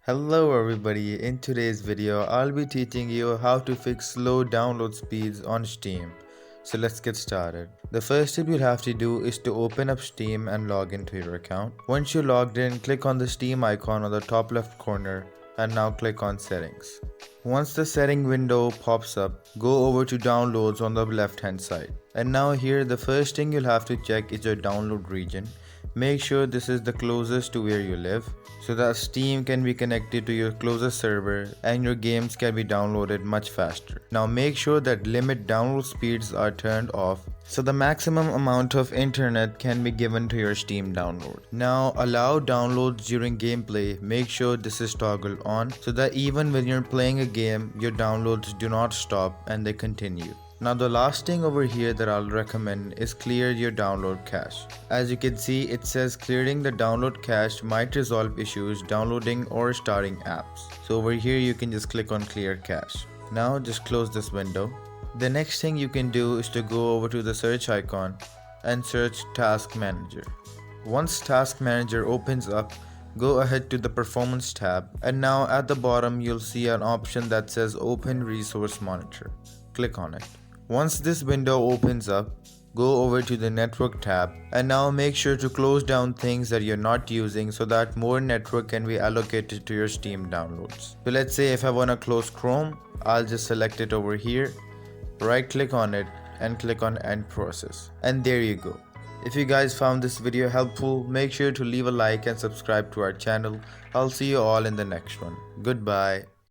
Hello everybody, in today's video I'll be teaching you how to fix slow download speeds on Steam. So let's get started. The first step you'll have to do is to open up Steam and log into your account. Once you're logged in, click on the Steam icon on the top left corner and now click on settings. Once the setting window pops up, go over to downloads on the left hand side. And now here the first thing you'll have to check is your download region. Make sure this is the closest to where you live so that Steam can be connected to your closest server and your games can be downloaded much faster. Now make sure that limit download speeds are turned off so the maximum amount of internet can be given to your Steam download. Now allow downloads during gameplay. Make sure this is toggled on so that even when you're playing a game, your downloads do not stop and they continue. Now the last thing over here that I'll recommend is clear your download cache. As you can see, it says clearing the download cache might resolve issues downloading or starting apps. So over here you can just click on clear cache. Now just close this window. The next thing you can do is to go over to the search icon and search Task Manager. Once Task Manager opens up, go ahead to the Performance tab, and now at the bottom you'll see an option that says Open Resource Monitor. Click on it. Once this window opens up, go over to the Network tab and now make sure to close down things that you're not using so that more network can be allocated to your Steam downloads. So let's say if I want to close Chrome, I'll just select it over here, right click on it and click on End Process. And there you go. If you guys found this video helpful, make sure to leave a like and subscribe to our channel. I'll see you all in the next one. Goodbye.